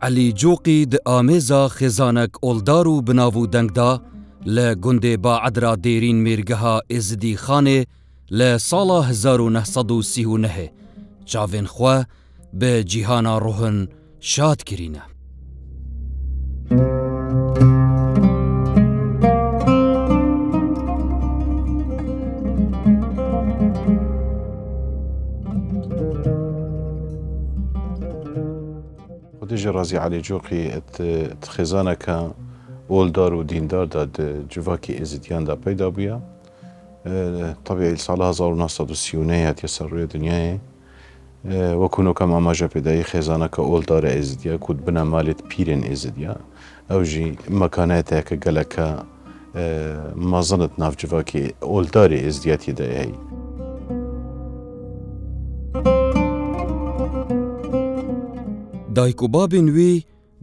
علی جوقی د آمیزا خزانک اولدارو بناو دنگدا لگنده با عدرا دیرین میرگها ازدی خانه لسالا 1939 چاوین خواه به جیهانا روحن شاد کرینه. خودش رازی علی جوقی خزانه که اولدار و دیندار داد جواکی ازدیان دا پیدا بیا. طبیعی سال 1939 هات یسر روی دنیای و کنو کم آماجه پیدای خزانه که اولدار ازدیا کود بنا مالت پیرن ازدیا او جی مکانه که گلکه مازنت ناف جواکی اولدار ازدیاتی دایی. دایکو بابین وی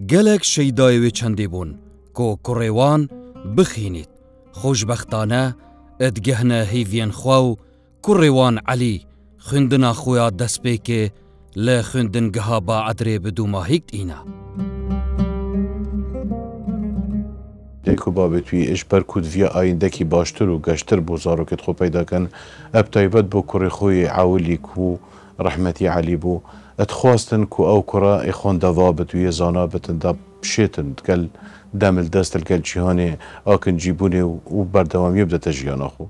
گلک شیدای وی چندی بون که کریوان بخینید خوشبختانه ادگهنه هیوین خواو کریوان علی خندنا خویا دست بیکه لخندنگها با عدره بدو ماهیکت اینا. دایکو بابی توی اشبر کود ویا آینده کی باشتر و گشتر بوزارو کت خو پیدا کن ابتایبت بو کری خوی عولی کو رحمتی علی بو اتخواستن کو او کرا اخوان دوابت وی زانابتن دا بشیتن تقل دامل دست القل جهاني آكن جيبوني وبردوام يبدأ تجيان أخو.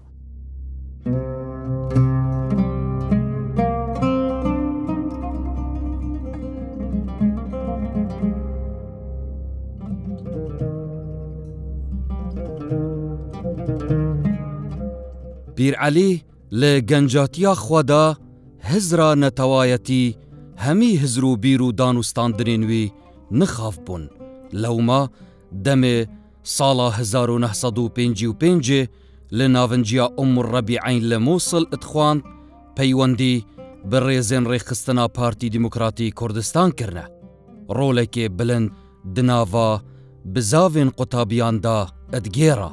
بير علي لگنجاتيا خوادا هزرا نتوايتي همي هزرو بيرو دانوستاندرين وي نخاف بون لوما دم سالا 1955 لناونجيا الربيعين لموصل اتخوان پيوندي بريزن ريخستنا بارتي ديمقراطي كردستان كرنا رولكي بلند دناوا بزاوين قطابيان دا ادگيرا.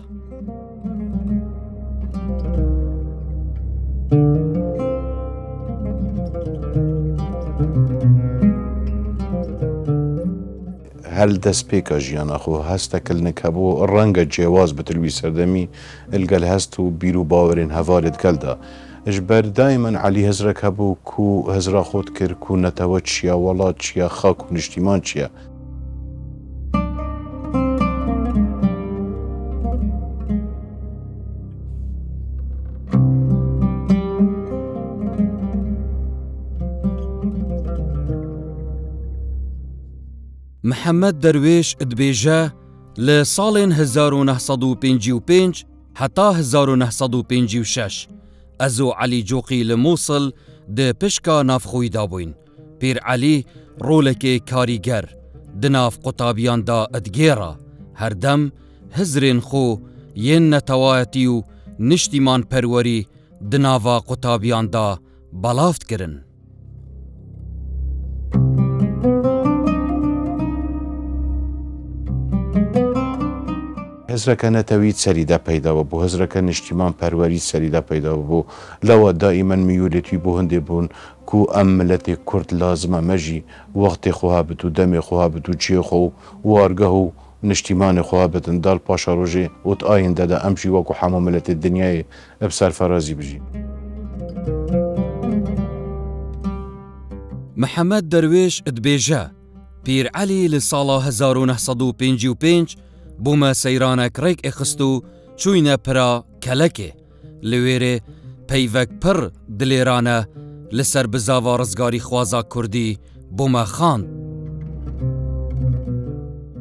هل دست پیکا جیانا خو هستا کل نکبو رنگ جواز بتلوی سردمی الگل هستو بیرو باورین هوالد کل دا اجبر دائما علی هزرک هبو کو هزرا خود کر کو نتوا چیا ولاد چیا خاک و نشتیمان چیا. محمد درویش ادبیجه لسالین 1955 حتی 1956 ازو علی جوقی لموصل ده پشکا نافخوی دابوین. پیر علی رولک کاریگر دناف قطابیان دا ادگیرا هر دم هزرین خو ین نتوایتی و نشتیمان پروری دناوا قطابیان دا بلافت کرن. هزرك نتويت سريدا پیدا بو هزرك نشتیمان پروری سريدا پیدا بو لو دائما ميولتي بو هندي بون كو املتي كرد لازمه مجي وقت خوابت و دم خوابت و چي خو وارگه نشتیمان خوابت دال پاشا روجي وت آینده دا امشي وكو حماملت الدنيا بسر فرازي بجي. محمد درويش ادبيجه پیر علی لسالا 1955 بوما سیرانک ریک اخستو چوینه پرا کلکه لویره پیوک پر دلیرانه لسر بزاوا رزگاری خوازا کردی بوما خاند.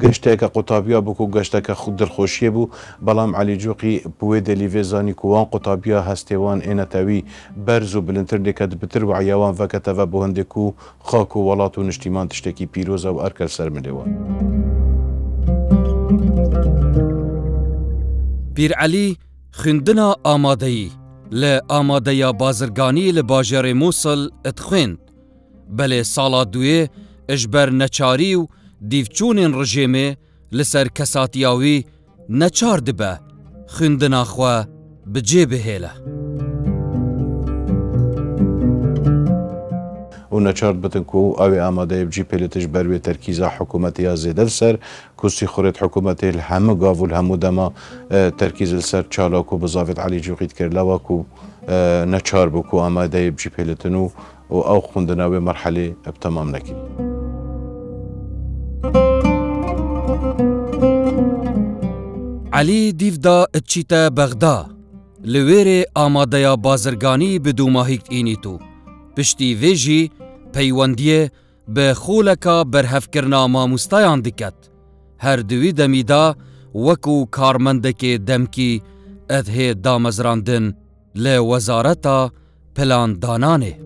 گشته که قطابیا بو کو گشته که خود درخوشیه بو بلام علی جوقی بوی دلیوی زانی کوان قطابیا هستیوان اینتوی برزو بلنتر دکد بتر و عیوان وکته و بو هندکو خاک و ولات و نشتیمان تشتکی پیروز و ارکل سر ملیوان. پیر علی خندنا آمادهی لآمادهی بازرگانی لباجر موصل اتخوند بله سالا دوی اجبر نچاری و دیفچونین رژیمه لسر کساتیاوی نچار دبه خندنا خواه بجه بهیله. و نچارد بتن کو او آماده بجی پلیتش بروی ترکیز حکومت یا زیدل سر کسی خورد حکومت الهمه گاو الهمو دما ترکیز سر چالاکو بزافت علی جوقید کرلا و کو نچار بکو آماده بجی پلیتنو و او خوندنا به مرحله بتمام نکی. علی دیفدا اتچیتا بغدا لویر آماده بازرگانی بدو ماهیکت اینیتو پشتی ویجی پیوندیه به خولکا برهفکرنا ماموستایان دکت هر دوی دمیدا وکو کارمندک دمکی ادهه دامزراندن لوزارتا پلان دانانه.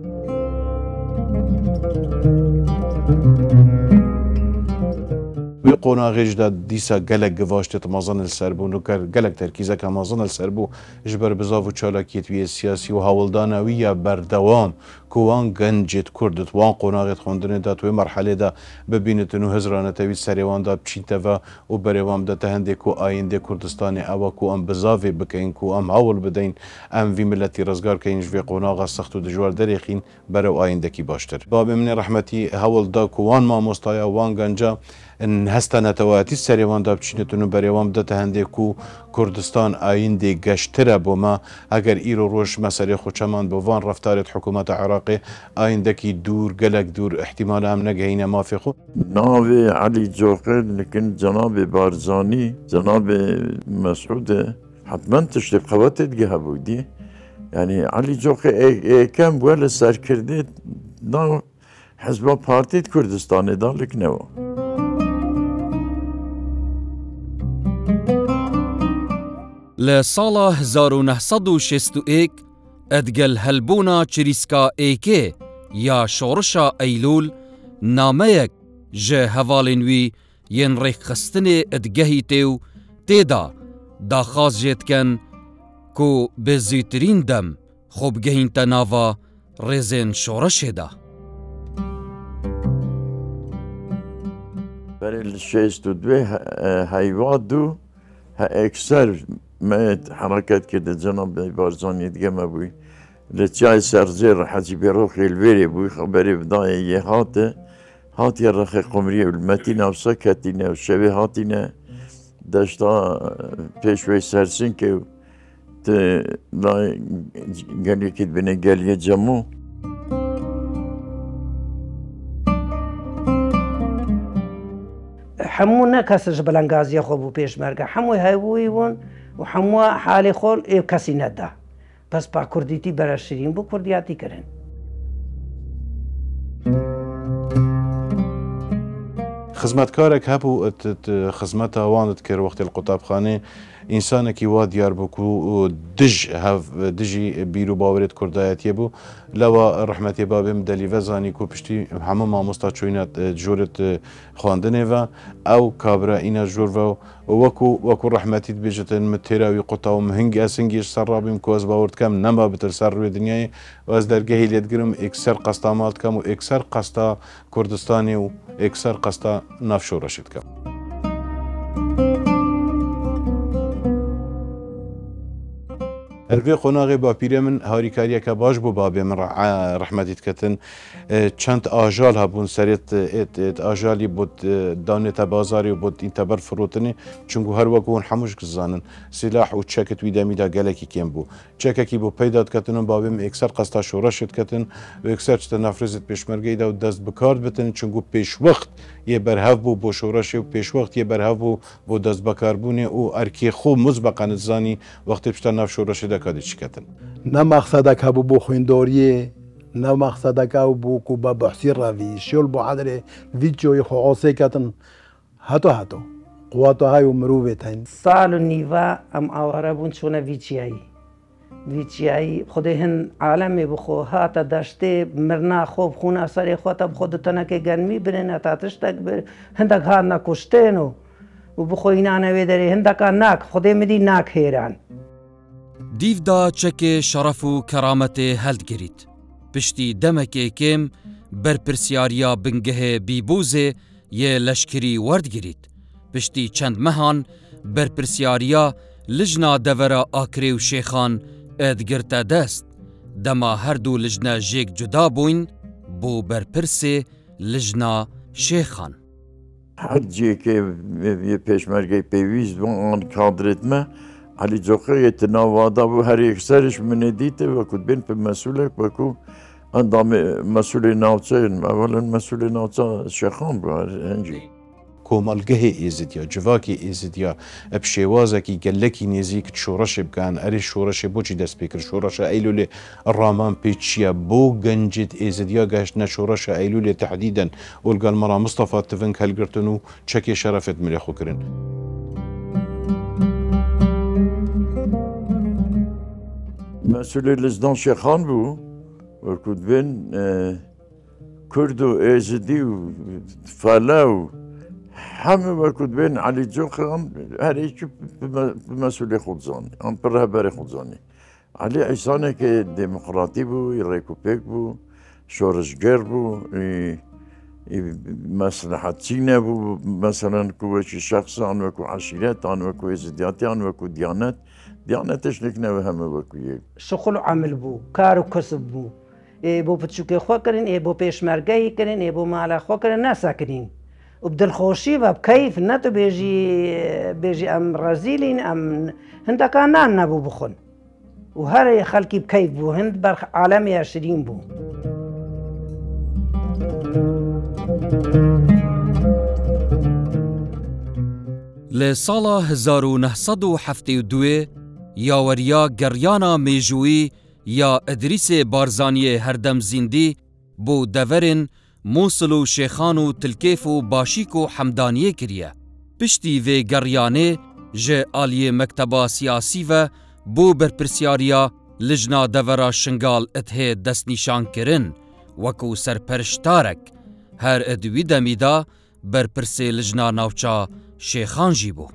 وی قوناغیج دا دیسا گلک گواشت مازن السربو نکر گلک ترکیزه که مازن السربو اجبر بزاف و چالاکیت وی سیاسی و هاولدانه وی بردوام کوان گنجت کردت وان قوناغیت خوندنه دا توی مرحله دا ببینت نو هزرانه تاوی سریوان دا بچینته و بریوام دا تهنده کو آینده کردستان اوا کو ام بزاوی بکین کو ام هاول بدین ام وی ملتی رزگار که اینج وی قوناغا سخت و دجوار دریخین برو آینده کی باشتر باب من رحمتی هاول دا کوان ما مستایا وان گنجا ان هستا نتواتی سریوان دا بچینتونو بریوام دا تهنده کو کردستان آینده گشتره بوما اگر ایرو روش مسئله خوچمان بوان رفتارت حکومت عراقی آینده کی دور گلک دور احتمال هم نگهین مافی خو ناوی علی جوقر لكن جناب بارزانی جناب مسعود حتما تشتب خواتت گه بودی يعني علی جوقر کم بوال سر کرده نا حزب پارتیت کردستان دالک نو لسالا 1961 ادگل هلبونا چریسکا ایکی یا شورشا ایلول نامهک جه هوالینوی ین ریخ خستن ادگهی تیو تیدا داخواز جید کن کو به زیترین دم خوب گهین تناوا ریزین شورش دا. برای الشیست و دوی حیوات دو اکثر ما حركات كده جناب بارزاني دقما بوي لتجاي سرزير حجي بروخي الفيري بوي خبري بداية هاتي الرخي قمرية بالمتينة وسكتينة وشبه هاتينة داشتا بيشوي سرسين كيو لا قالي كده بنا قالي جمو حمونا كسر بلنغازي خوبو بيش مرقا حمو هايويون وحمو حالي خول ايو كسي ندا بس با كرديتي برشرين بو كردياتي كرن خزمتکارک هبو خزمت واند کر وقت القطاب خانه انسان کی وا دیار بکو دجی بیرو باورت کردایتی بو لوا رحمتی بابم دلی وزانی کو پشتی همه ما مستاچوینات جورت خواندنه و او کابرا اینا جور و وکو رحمتی بجتن متراوی قطاو مهنگ اسنگیش سرابیم کو از باورت کم نما بتر سر روی دنیای و از درگاهی لیدگرم اکثر قستا مالت کم و اکثر قستا کردستانی و اکثر قستا نفشو رشد کم الوی قناغی با پیره من هاریکاریه که باش بو بابی من رحمتیت کتن چند آجال هبون سریت آجالی بود دانت بازاری بود این تبر فروتنی چونگو هر وکون حموش گزانن سلاح و چکت ویده میدا گلکی کم بو چککی بو پیداد کتن بابی من اکثر قستا شورشت کتن و اکثر چتا نفرزت پیشمرگی دا و دست بکارد بتن چونگو پیش وقت یه برهف بو بو شورش و پیش وقت یه برهف بو دست بکاربونه و ارکی خوب مسبقا نزانی وقتی پشتا نف شورش دکادی چی کتن نه مقصدک هبو بو خوینداریه نه مقصدک هبو بو کو با بحثی روی شل بو عدر ویچوی خواصه کتن حتی قواتو های مروبه تین سال و نیوه ام آواره بون چونه ویچیایی خود هن عالمی بخو هاتا داشته مرنا خوب خون اثر خواتا بخود تنک گرمی برن تاتش تک بر هندک ها نکشتنو و بخو اینا نوی داره هندک ناک خود میدی ناک هیران دیفدا چک شرف و کرامت هلد گرید پشتی دمک کم برپرسیاریا بنگه بیبوزه یه لشکری ورد گرید پشتی چند مهان برپرسیاریا لجنا دورا آکری و شیخان ادگرتا دست دما هر دو لجنا جیک جدا بوین بۆ بەرپرسێ لژنا شێخان. هەرجێکێ پێشمەرگەی پێویست بوو ئەن کادرێتمە علی جۆقەیەتە ناوادا بوو هەر یەکسەرش منێ دیتە وەکو بێن پێ مەسوولێک وەکو ئەندام مەسوولی ناوچەن ئەوەن مەسوولی ناوچە شێخان بوو هەنجی. کۆمەلگەهێ ئێزدیا جوواکی ئێزدیا ئەب شێوازێکی گەلەکی نێزیک شۆڕەشێ بکەن ئەرێ شۆڕەشێ بۆچی دەست پێ کرد شۆڕەشە ئەیلولێ ڕامان پێ چییە بۆ گەنجێت ئێزدیا گەشتنە شۆڕەشە ئەیلولێ تەحدیدەن ئۆلگەل مەڕا مستەفا تڤنگ هەلگرتن و چەکێ شەرەفێت ملێ خۆکردن. مەسوولی لزدان شێخان بوو وەکو بێن کورد و ئێزدی و فەلە و همه وەکو بێن علی جۆقیان هەرێکی مەسوولی خودزانی ئەم پڕ هەبەری خودزانی علی ئەیسانێکی دموقراتی بوو ڕێکوپێک بوو شۆڕژگەر بوو مەسلحەتچی نەبوو مەسەلەن کووەکی شەخصان وەکو عەشیرەتان وەکو ئێزدیاتیان وەکو دیانەت دیانەتش نێکنەوە هەمە وەکو یەک شغل و عمل بوو کار و کەسب بوو بۆ پچووکێ خۆکردن بۆ پێشمەرگەی کردن بۆ ماڵە خۆکردن ناساکردین و بدڵخۆشی بە بکەیف نەتو بێژی ئەم ڕەزیلین ئەم هەندەکان نان نەبوو بخۆن و هەر خەڵکی بکەیف بوو هەند بەر عالەمی یاشرین بوو. لە ساڵا 1972 یاوەریا گەڕیانا مێژووی یا ئەدریسێ بارزانیە هەردەم زیندی بۆ دەڤەرن مووسڵ و شێخان و تلکێف و باشیک و حەمدانیە کریە. پشتی vê گەڕیانê ji aliyê mekteba siyasî ve بۆ بەرپرسیاریا lijna devera şingal et hê destnîşankirin wekû serpereştarek her edwî demî da berpirsê lijna navça şêxan jî bû.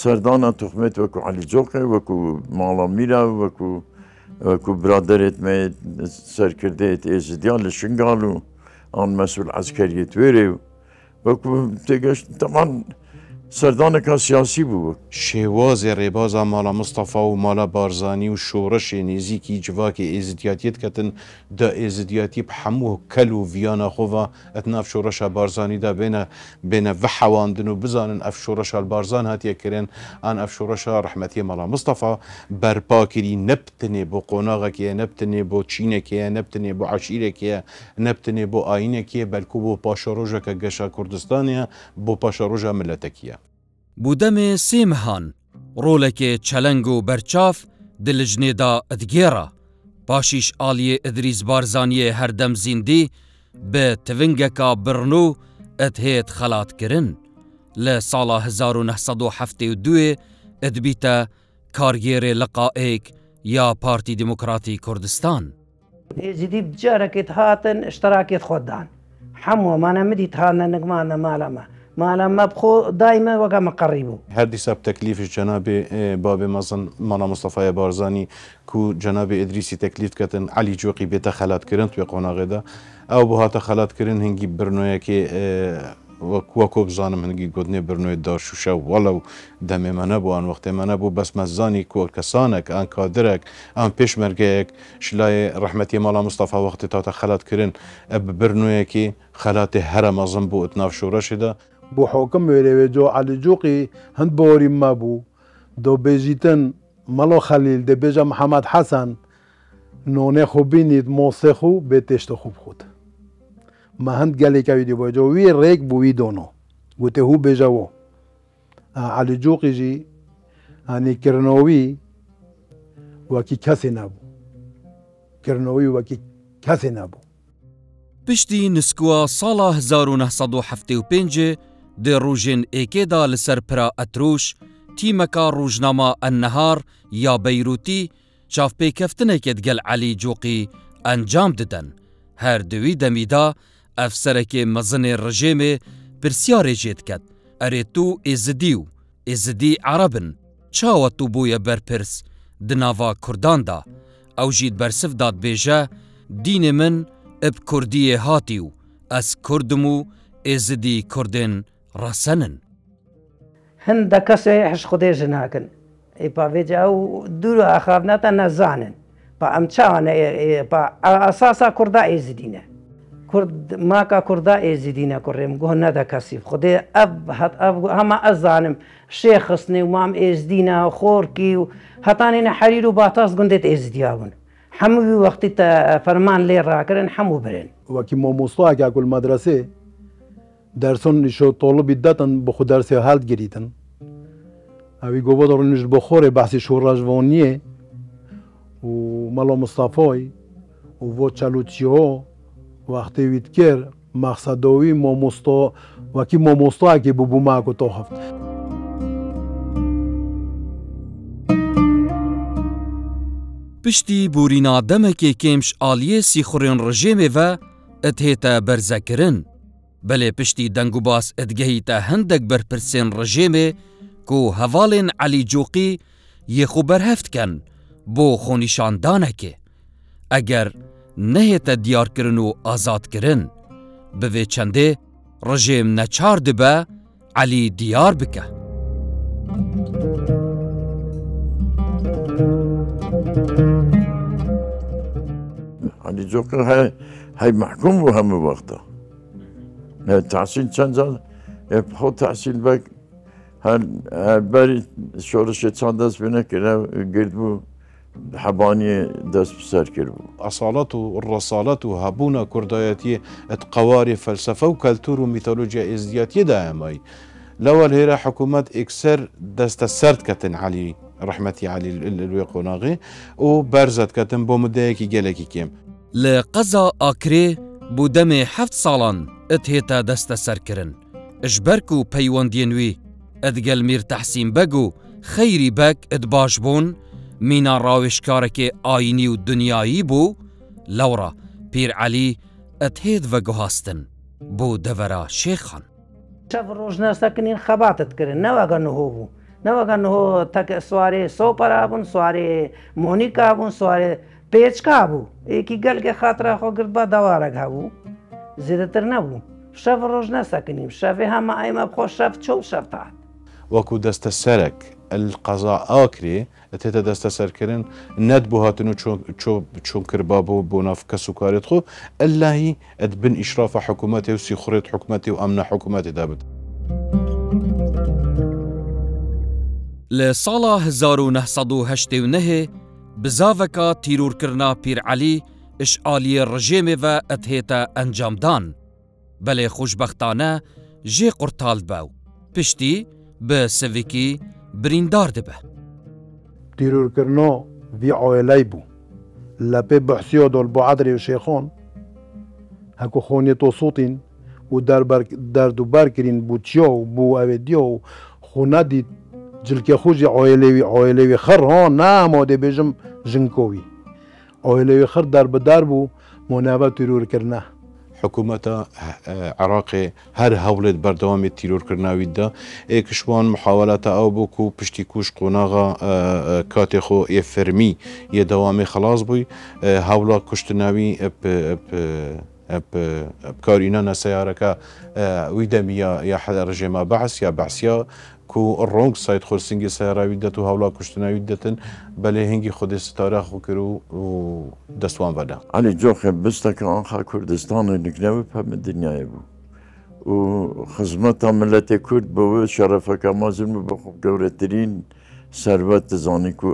سەردانا توخمێت وەکو علی جۆقێ وەکو ماڵا میرا وەکو برادرێت me سەرکردەیەت ئێزدیا لە شنگال و ئان مەسوول عەسکەریەت وێرێ وەکو تێگەشت تەمان سەردانێکا سیاسی بوو. شێوازێ ڕێبازا ماڵا مستەفا و ماڵا بارزانی و شۆڕەشێ نێزیکی جوواکی ئێزدیاتیت کەتن دا ئێزدیاتی هەموو کەل و ڤیانە خۆڤا ئەتناف شۆڕەشە بارزانیدا بێنە ڤە حەواندن و بزانن ئەف شۆڕەشە بارزان هاتیەکردن ئان ئەف شۆڕەشە ڕەحمەتیە ماڵا مستەفا بەرپاکردی نەبتنێ بۆ قۆناغێکیە نەبتنێ بۆ چینێکیە نەبتنێ بۆ عەشیرێکیە نەبتنێ بۆ ئاینێکیە بەلکو بۆ پاشەڕۆژەکە گەشە کوردستانیە بۆ پاشەڕۆژە ملەتەکیە. بودەمێ سێ مەهان ڕۆلێکێ چەلەنگ و بەرچاف دلژنێدا ئەدگێڕە پاشیش ئالیێ ئەدریس بارزانیە هەردەم زیندی بە تڤنگەکە برنۆ ئەتهێت خەلاتکردن لە ساڵا 1972 ئەدبیتە کارگێرێ لەقائێک یا پارتی دموکراتی کوردستان. ئێزیدی بجارەکێت هاتن اشتراکێت خۆدان هەمووەمانە مدیت هاتنە نگمانە ماڵەمە ماڵەمە بخۆ دایمە وەگەمە قەڕی بوو. هەر دیسا تەکلیفش جەنابێ بابێ مەزن ماڵا مستەفای بارزانی کو جەنابێ ئیدریسی تەکلیف کەتن علی جۆقی بێتە خەلاتکردن توێ قۆناغێدا ئەو بۆ هاتە خەلاتکردن هەنگی برنۆیەکێ وەکۆ بزانم هەنگی گوتنێ برنۆی دارشوشە وەڵەو دەمێمە نەبوو ئەن وەختێمە نەبوو بەس مەزانی کۆکەسانێک ئەن کادرێک ئەم پێشمەرگەیەک شلای ڕەحمەتی ماڵا مستەفا وەختی تاتە خەلاتکردن ئە برنۆیەکی خەلاتی هەرە مەزم بوو ئەتناف شۆڕەشێدا بۆ حۆکم وێرەوێ جۆ علی جۆقی هەند بۆری مەبوو دۆ بێژیتن مەڵۆ خەلیل دەبێژە محەممەد حەسەن نۆنێ خۆ بینیت مۆسێخ و بێ تێشتە خوب خۆت مە هەند گەلێکەوی بۆ جۆ وی ڕێک بووی دۆنۆ گوتێ هوو بێژەوە علی جۆقیژی هەنێکردنەوەی وەکی کەسێ نەبوو کردنەوەی وەکی کەسێ نەبوو. پشتی نسکووە ساڵا 1975 دێ ڕوژێن ئێکێدا لەسەر پرا ئەتروش تیمەکە ڕوژنامە ئەنەهار یا بەیروتی چاوپێکەفتنێکێت گەل علی جۆقی ئەنجام ددەن هەر دوی دەمیدا ئەفسەرێکێ مەزنێ ڕژێمێ پرسیارێژێت کەت ئەرێ تو ئێزدی و ئێزدی عەرەبن چاوە تو بوویە بەرپرس دناوا کورداندا ئەو ژیت بەرسفداد بێژە دینێ من ئەب کوردیە هاتی و ئەس کوردم و ئێزدی کوردێن ڕەسەنن. هەندە کەسێ حش خودێژ ناکەن ئیپاێجا و دوور ئاخاابناتە نەزانن بە ئەم چاوانە ئاساسا کووردا ئێزیدینە کورد ماکە کووردا ئێزیدینە کوڕێم گۆ نەدە کەسیب خودێ هەمە ئەزانم شێخستنێ و مام ئێزدینە خۆرکی و هەتانێنە حەریر و باتاس گوندێت ئێزدیابوون هەمووی وەختی فەرمان لێ ڕاکردن هەموو برن وەکی مۆمۆستاکە کول مەدرسێ دەرسۆن نیشۆ تۆڵبی دەتن بخو دەرسێ هەڵت گریتن ئەوی گۆبە دەڕنیش بۆ خۆرێ باسی شۆڕژبوون نییە و مەڵۆ مستافۆی و بۆ چەلوچیۆ وەختی ویت کرد مەقسەدەوی مۆمۆستۆ وەکی مۆمۆستاکی بوو ماک و تۆ هەفت پشتی بورینە دەمەکێ کێمش ئالیە سیخوڕێن ڕژێمێڤە ئەتهێتە بەرزەکردن بەلێ پشتی دەنگ و باس ئەدگەهیتە هەندێک بەرپرسێن ڕژێمێ کو هەواڵێن عەلی جوقی یەخ و بەرهەفتکەن بۆ خۆنیشاندانەکێ ئەگەر نەهێتە دیارکردن و ئازادکردن بڤێ چەندێ ڕژێم نەچار دبە عەلی دیار بکە عەلی جوقی هەی محکوم بوو هەموو وەختە تحسین چەند جار خۆ تحسین بەک بەری شۆڕشێ چەند دەست بێ نەکرا گرت بوو حەبانی دەست بسەر کرد بوو ئەساڵەت و ڕەساڵەت و هەبوونە کوردایەتی قەواری فەلسەفە و کەلتور و میتۆلۆجیا ئێزدیەتیەدایەمای لەوە هێرە حکوومەت ئێکسەر دەستە سەرد کەتن عەلی ڕەحمەتی عەلی لێ قۆناغی و بەرزەت کەتن بۆ مدەیەکی گەلێکی کێم لە قەزا ئاکرێ بوو دەمێ 7 ساڵان ئەتهێتە دەستە سەرکردن ژبەرک و پەیوەندیە نوێ ئەدگەل میر تەحسین بەگ و خەیری بەگ ئەت باش بوون مینا ڕاوێژکارێکێ ئاینی و دنیایی بوو لەوڕە پیر عەلی ئەتهێت ڤەگوهاستن بۆ دەڤەرە شێخان شەف ڕۆژ نەستەکردین خەباتت کردن نەوەگە نهۆ بوو نەوەگە نهۆ تەکە سوارێ سۆپەرا بوون سوارێ مۆنیکا بوون سوارێ پێچکا بوو ئێکی گەلگە خاترا خۆگرت بە دەوارەک هەبوو زیاتر نەبوو شەف ڕۆژ نەسەکنیم شەفێ هەمە ئەیمە بخۆ شەف چۆ شەف تات وەکو دەستە سەرک القەزا ئاکرێ ئەتێتە دەستە سەرکردن نەت بۆ هاتن و چۆن کردبا بۆ ناف کەس و کارێت خۆ ئەلهی ئەت بن ئیشرافە حکوومەتی و سیخوڕێت حکوومەتی و ئەمنە حکوومەتێدا بێت لە ساڵا 1970 بزاڤەکە تیرورکردنا پیر عەلی ئشعالیە ڕژێمێڤە ئەتهێتە ئەنجامدان بەلێ خوشبەختانە ژێ قورتال بە و پشتی بە سڤێکی بریندار دەبە تیرورکردنۆ ڤی عۆیلەی بوو لە پێ بەحسیۆ دۆل بۆ عەدرێ و شێخۆن هەکو خۆنیێتۆ سووتین و دەردوبەرکردین بوو چیۆ و بوو ئەوێ دیۆ و خۆنەدیت جلکە خوژی عۆیلێوی خەر هۆ نامۆ دەبێژم ژنکۆوی عۆیلێوی خەر دەربەدار بوو مۆناوە تیرورکردنە حکوومەتە عراقێ هەر هەوڵێت بەردەوامی تیرۆرکردناویدا ئێکشوان محاولەتە ئەو بووکو و پشتی کوش قۆناغا کاتێ خۆ ئێفەرمی یە دەوامی خلاص بووی هەوڵا کوشتناوی بکارینانە سەیارەکە وی دەمیە یا ڕژێما بەعس یا بەعسیا کو ڕۆنگ سایت خۆرسنگی سەیاراوی دەت و هەوڵا کوشتناوی دەتن بەلێ هەنگی خودی ستارە خۆ کرد و دەستوان بەدا عەلی جۆخێ بستەکە ئەنخا کوردستانی نگنەوی هەمە دنیای بوو و خزمەتە ملەتێ کورد بەوە شەرەفەکە مازن بە گەورەترین سەربەت دەزانی و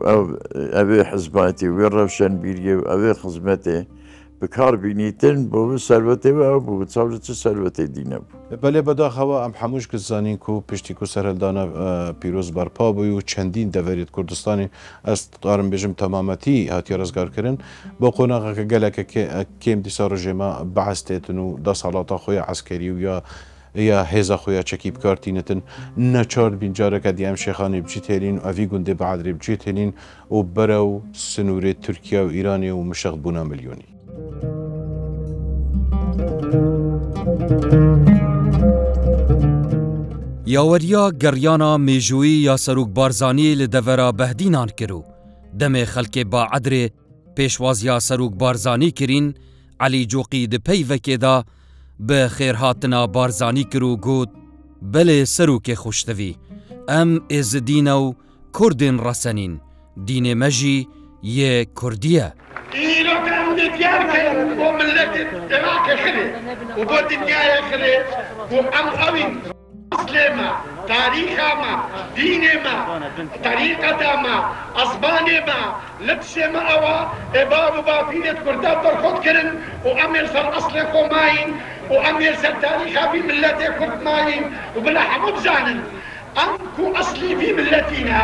ئەوێ حزباتی وێ ڕەوشەنبیریە و ئەوێ خزمەتێ بکار بینیتن بۆ سەرەتێوە بوو چاوە چ سەرەتی دینە بوو بەلێ بەداخەوە ئەم هەمووش گزانین و پشتی و سەرهەلدانە پیرۆز بەرپا بووی و چەندین دەڤێت کوردستانی ئەس دارم بێژم تەمامەتی هاتی ڕزگارکردن بۆ قۆناغەکە گەلەکە کێم دیسا ڕژێمە بەعستێتن و دە ساڵاتە خۆی عسکەری و یا هێزە خۆیان چەکی بکارتینەتن نەچار بینجارەکە دیام شێخانی بچیت هێلین و ئەوی گوندێ بەعادری بچیت هێلین و بەرە و سنوورێت تورکیا و ئیرانی و مشەق بوونا ملیۆنی یاوەریا گەڕیانە مێژووی یا سەرۆک بارزانî li devera behdînan kir û demê xelkê Baedrê pêşwaziya Serok Barzanî kirîn, Elî Coqî di peyvekê da bi xêrhatina Barzanî kir û got belê Serokê xweştevî em êzidîne û کوردên ڕەسەنین دینê me jî yê Kurdî ye. إيران ديارك وملة العراق خلي وبود الدنيا خلي وأم أوي أسلما تاريخا ما ديني ما طريقة ما أصباني ما لبسي ما أوا إباب وبافينة كردات برخود كرن وأمير سر أصل ماين وأمير سر تاريخا في ملة كرد ماين وبلا حمود زانن أنكو أصلي في ملتنا.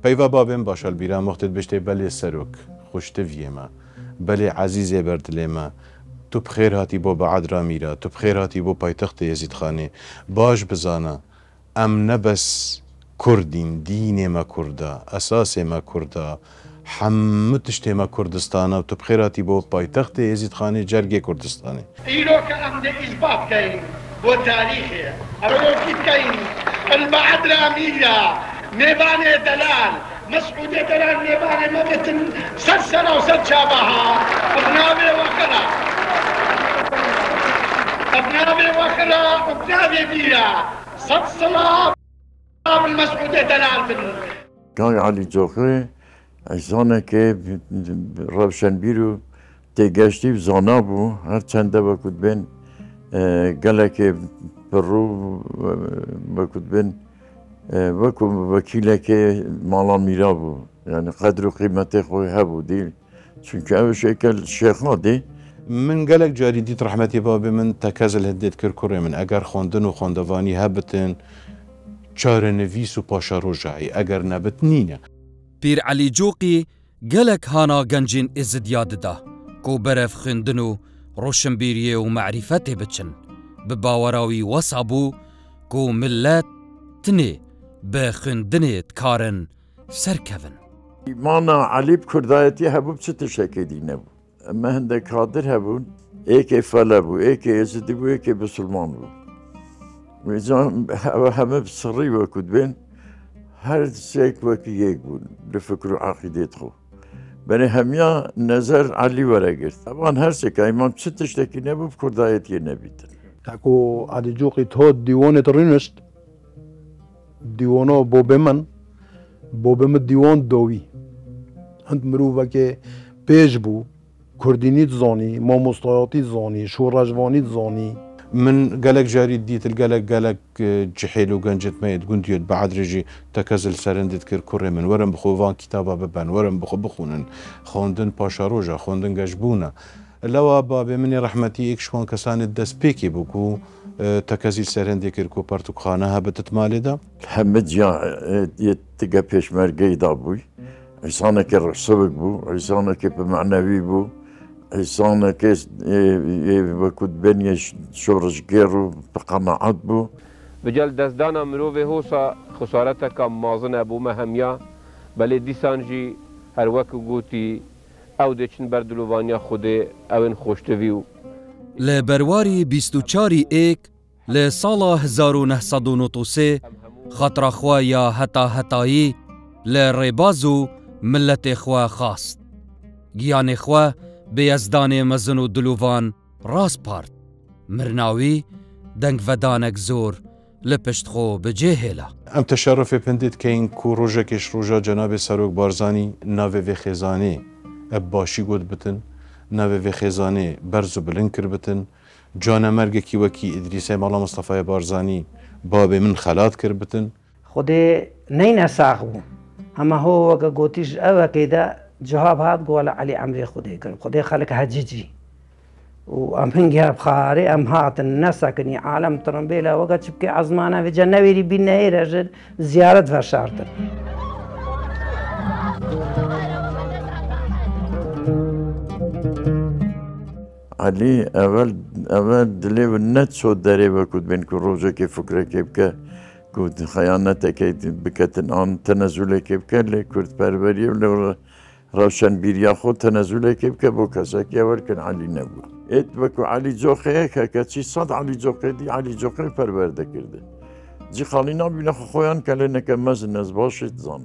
پیوا بابم باشال بیرا مختد بشته بله سروک خوشتویه ما بله عزیزه بردله ما تو بخیر هاتی بو بعد را میرا تو بخیر هاتی بو پایتخت یزید خانه باش بزانا ام نبس کردین دین ما کردا اساس ما کردا حمتشت ما کردستانه و تو بخیر هاتی بو پایتخت یزید خانه جرگه کردستانه إيرو كأم ده إثبات كاين وتاريخي أروكيت كاين البعد رامية نيبان دلال مسعود دلال نيبان مبتن سلسلة وسد شابها ابنابي وخرا ابنابي وخرا وابنابي بيرا صد صلاة المسعود دلال بن كان علي جوخي عزانه که روشنبیر و تگشتی زانا بو هر چنده وکد بین گله که پرو وکد بین وکو وکیله که مالا میرا بو یعنی قدر و قیمت خوی هبو دیل چونکه او شکل شیخا دی من قالك جاري ديت رحمتي بابي من تكازل هديت كركوري من اگر خوندن و خوندواني هبتن چار نویس و پاشا روژعی اگر نبت نینه. پیر علی جوقی گلک هانا گنجین ازدیاد دا کو برف خوندن و روشنبیری و معرفت بچن بباوراوی وصابو کو ملت تنی به خوندن کارن سرکون. مانا علی بکردایتی هبو بچه تشکی دینه بو اما هنده کادر هبون ایک فله بو ایک ازدی بو ایک بسلمان بو و همه بسری وکد بین هر سیک وکی یک بود بفکر و عقیدت خو بنی همیا نظر علی وره گرد طبعا هر سیک ایمان چه تشتکی نبو بکردایتی نبیدن اكو علی جوقي تهود ديوانة رينشت ديوانو بوبم ديوان دوي هند مروفا كي بيج بو كردينيت زاني ماموستاياتي زاني شورجوانيت زاني من قالك جاري ديت قالك جحيل وقنجت ما يتقول ديوت بعد رجي تكازل سرندت كركوري من ورم بخوفان كتابة ببن ورم بخونن خوندن باشا روجا خوندن قجبونا لوا بابي مني رحمتي اكشوان كسان الدس بيكي بوكو تكازل سرندي كركو بارتوك خانها بتتمالي دا حمد جا يتقى بيشمرقي دا بوي عيسانك الرسبك بو عيسانك بمعنوي بو عيسانك وكود بني شورش غيرو بقناعات بو بجل دزدانا مروفي هوسا خسارتك مازن ابو مهميا بل ديسانجي هر وكو قوتي او دچن بردلوانيا خودي اوين خوشتويو لبرواري 24 ایک لسالا 1993 خطر خوایا هتایی لربازو ملت خوا خاست گیان خوا بیزدان مزن و دلووان راس پارت مرناوی دنگ ودانک زور لپشت خو بجهلا ام تشرف پندید که این کو روژکش روژا جناب سروک بارزانی ناوه و خیزانه باشی گود بتن ناوه و خیزانه برزو بلند کر بتن جان مرگ کی وکی ادریس مولا مصطفی بارزانی باب من خلات کر بتن خودی نین ساقو اما هو وقا قوتيش اوه كده جواب هاد قول علي عمري خودي خلق هجيجي وام جاب خاري ام هات الناس كني عالم ترمبيلا وقت شبكي عزمانا في جنويري بينا رجل زيارة فشارتر علي اول دلي والنت شو داري وكود بين كروجا كيف فكره كيف كود خيانته كي بكتن ان تنازله كيف كان لي كرد بربري ولا روشن بيريا خود تنازله كيف كبو كساك يا ولكن علي نبو ات بكو علي جوخي كاتشي صد علي جوخي دي علي جوخي بربرده كرده جي خالينا بينا خويان كلنا كمز الناس باشت زان